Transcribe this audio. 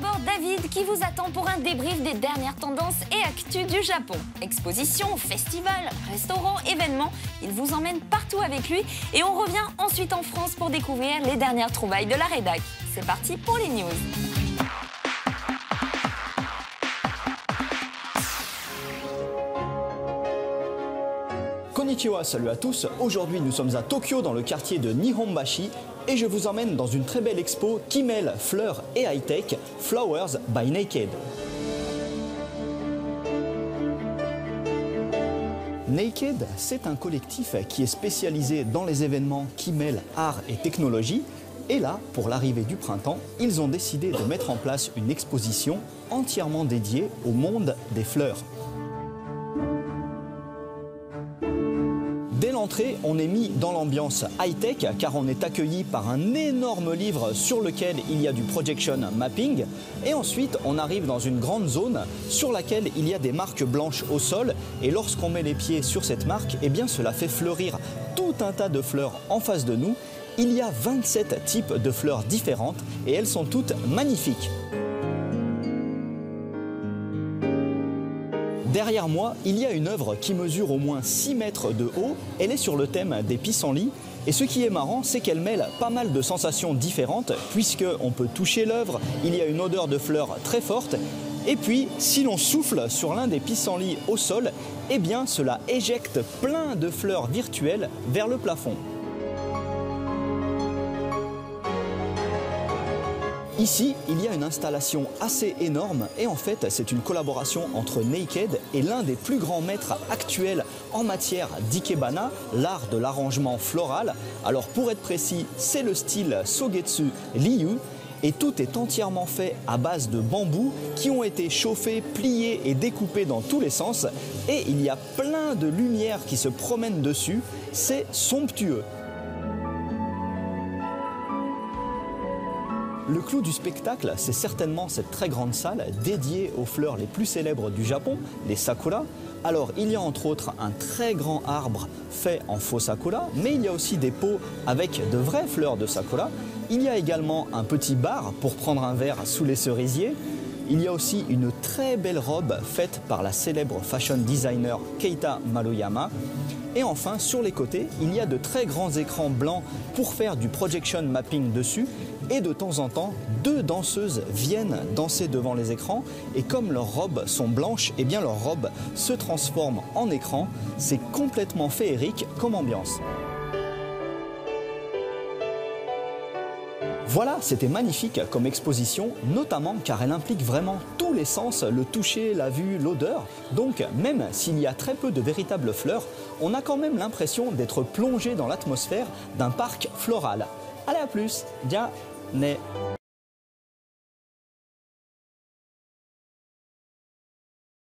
d'abord David qui vous attend pour un débrief des dernières tendances et actus du Japon. Expositions, festivals, restaurants, événements, il vous emmène partout avec lui et on revient ensuite en France pour découvrir les dernières trouvailles de la rédac. C'est parti pour les news. Konnichiwa, salut à tous. Aujourd'hui, nous sommes à Tokyo dans le quartier de Nihonbashi et je vous emmène dans une très belle expo qui mêle fleurs et high-tech, Flowers by Naked. Naked, c'est un collectif qui est spécialisé dans les événements qui mêlent art et technologie. Et là, pour l'arrivée du printemps, ils ont décidé de mettre en place une exposition entièrement dédiée au monde des fleurs. Dès l'entrée, on est mis dans l'ambiance high-tech car on est accueilli par un énorme livre sur lequel il y a du projection mapping. Et ensuite, on arrive dans une grande zone sur laquelle il y a des marques blanches au sol. Et lorsqu'on met les pieds sur cette marque, eh bien, cela fait fleurir tout un tas de fleurs en face de nous. Il y a 27 types de fleurs différentes et elles sont toutes magnifiques. Derrière moi, il y a une œuvre qui mesure au moins 6 mètres de haut. Elle est sur le thème des pissenlits. Et ce qui est marrant, c'est qu'elle mêle pas mal de sensations différentes, puisqu'on peut toucher l'œuvre, il y a une odeur de fleurs très forte. Et puis, si l'on souffle sur l'un des pissenlits au sol, eh bien, cela éjecte plein de fleurs virtuelles vers le plafond. Ici, il y a une installation assez énorme et en fait, c'est une collaboration entre Naked et l'un des plus grands maîtres actuels en matière d'ikebana, l'art de l'arrangement floral. Alors pour être précis, c'est le style Sogetsu Ryu et tout est entièrement fait à base de bambous qui ont été chauffés, pliés et découpés dans tous les sens et il y a plein de lumière qui se promènent dessus, c'est somptueux. Le clou du spectacle, c'est certainement cette très grande salle dédiée aux fleurs les plus célèbres du Japon, les sakura. Alors, il y a entre autres un très grand arbre fait en faux sakura, mais il y a aussi des pots avec de vraies fleurs de sakura. Il y a également un petit bar pour prendre un verre sous les cerisiers. Il y a aussi une très belle robe faite par la célèbre fashion designer Keita Maruyama. Et enfin, sur les côtés, il y a de très grands écrans blancs pour faire du projection mapping dessus. Et de temps en temps, 2 danseuses viennent danser devant les écrans. Et comme leurs robes sont blanches, eh bien leurs robes se transforment en écran. C'est complètement féerique comme ambiance. Voilà, c'était magnifique comme exposition, notamment car elle implique vraiment tous les sens, le toucher, la vue, l'odeur. Donc même s'il y a très peu de véritables fleurs, on a quand même l'impression d'être plongé dans l'atmosphère d'un parc floral. Allez, à plus, bien, né.